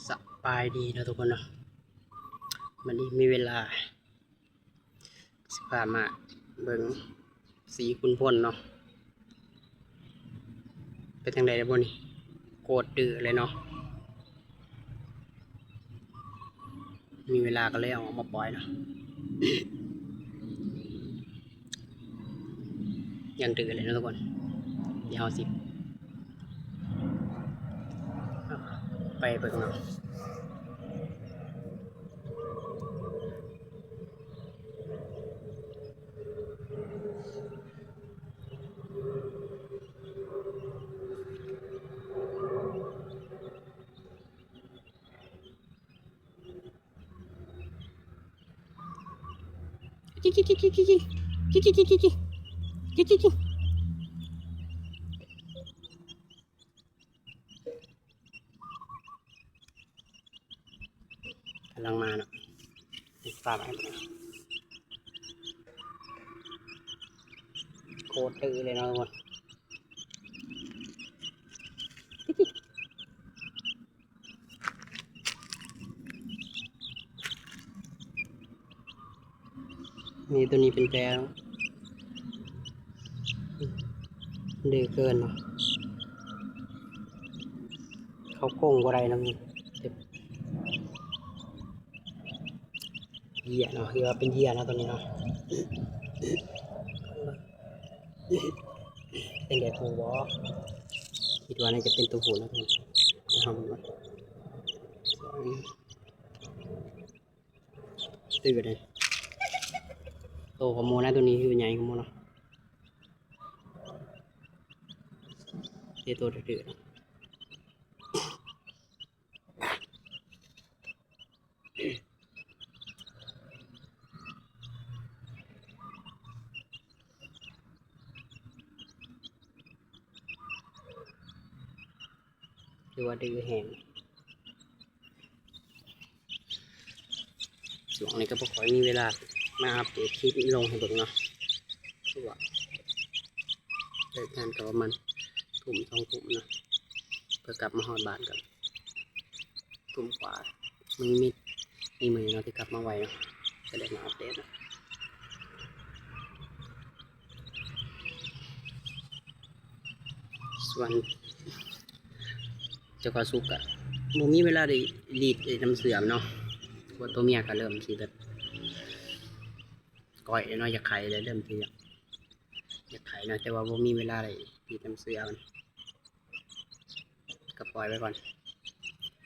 สบายดีนะทุกคนเนาะวันนี้มีเวลาสิพามาเบิ่งสีคุณพ่นเนาะเป็นจังไดได้บ่นี่โกรธดื้อเลยเนาะมีเวลาก็เลยเอาออกมาปล่อยเนาะ ยังดื้อเลยนะทุกคนเดี๋ยวสิไปเบิ่งเนาะจิ๊กจิ๊กจิ๊กจิ๊กจิ๊กจิ๊กจิ๊กจิ๊กจิ๊กจิ๊กจิ๊กจิ๊กกำลังมาเนาะฝากไว้โคตรดื้อเลยเนาะทุกคนนี่ตัวนี้เป็นแจวดื้อเกินเนาะเขาโกงบ่ได้นะมึงเหยียเนาะคือว่าเป็นเหยียนะตัวนี้เนาะเป็นเด็กตัววอคิดว่าน่าจะเป็นตัวผู้นะทุกคนทำมาตื่นเลยโตของโมนะตัวนี้คือใหญ่ของโมเนาะตัวตื่นคือว่าดื้อแห้งช่วงนี้ก็พอค่อยมีเวลามาอัปเดตคลิปลงให้เบิ่งเนาะเพราะว่าเลิกงานกับมันทุ่ม2 ทุ่มเนาะเพื่อกลับมาฮอดบ้านกับทุ่มกว่ามึงมีมือเนาะที่กลับมาไวเนาะก็เลยมาอัปเดตเนาะส่วนเจ้าก็สุกอะโมมีเวลาได้รีดน้ำเสื่อมเนาะว่าตัวเมียก็เริ่มที่แบบก้อยเนาะอยากไข่เลยเริ่มที่อยากไข่เนาะแต่ว่าโมมีเวลาได้รีดน้ำเสื่อมก็ปล่อยไว้ก่อน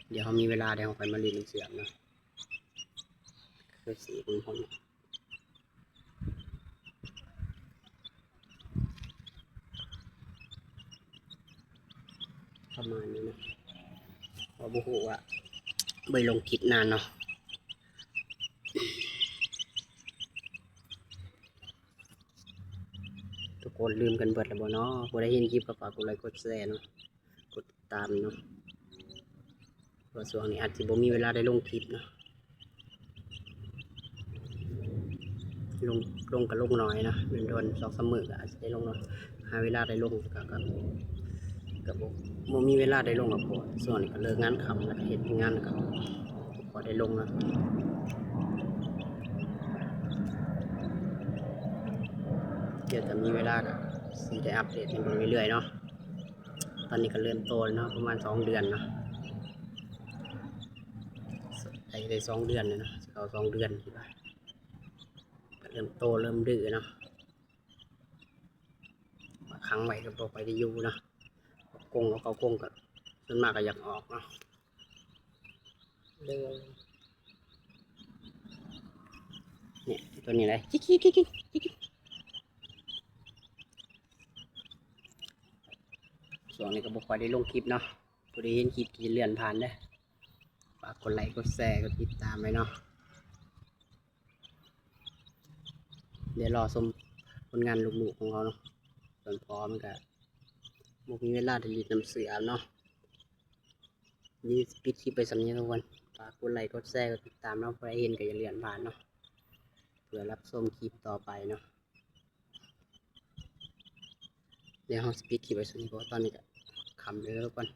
เดี๋ยวเขามีเวลาเดี๋ยวเขาค่อยมารีดน้ำเสื่อมเนาะคือสีคุณพ่นประมาณนี้นะพอบุหูว่าไปลงคลิปนานเนาะทุกคนลืมกันเบิดแล้วบ่เนาะบ่ได้เห็นคลิปก็ฝากกดไลค์กดแชร์เนาะกดติดตามเนาะเพราะช่วงนี้อาจจะบ่มีเวลาได้ลงคลิปเนาะลงกับลงน้อยนะเป็นโดน2-3 มื้อก็อาจจะได้ลงเนาะหาเวลาได้ลงก็บ่มีเวลาได้ลงกับพอส่วนนี้ก็เลิกงานค่ำแล้วก็เฮ็ดงานก็พอได้ลงนะเดี๋ยวจะมีเวลาก็สิได้อัปเดตให้เบิ่งเรื่อยๆเนาะตอนนี้ก็เริ่มโตแล้วเนาะประมาณ2 เดือนเนาะได้2 เดือนเลยเนาะเข้า2 เดือนที่ว่าเริ่มโตเริ่มดื้อเนาะขังไว้ก็บอกไปได้อยู่เนาะกงเขากงก็ส่วนมากก็อยากออกเนาะเนี่ยตัวนี้เลยจิ๊กจิ๊กจิ๊กจิ๊กจิ๊กส่วนนี้ก็บอกไปได้ลงคลิปเนาะผู้ใดเห็นคลิปกี่เลื่อนผ่านเด้อฝากกดไลค์กดแชร์กดติดตามไว้เนาะเดี๋ยวรอชมผลงานลูกๆของเขาเนาะส่วนพร้อมก็บุกมีเวลาได้รีดน้ำเสือเนาะนี่ปิดคลิปไปสำเนียงทุกคนฝากกดไลค์กดแชร์กดติดตามเนาะเพื่อให้เห็นก็อย่าเลื่อนผ่านเนาะเพื่อรับชมคลิปต่อไปเนาะเดี๋ยวเราปิดคลิปไปสำเนียงเพราะตอนนี้ก็คำเลยทุกคน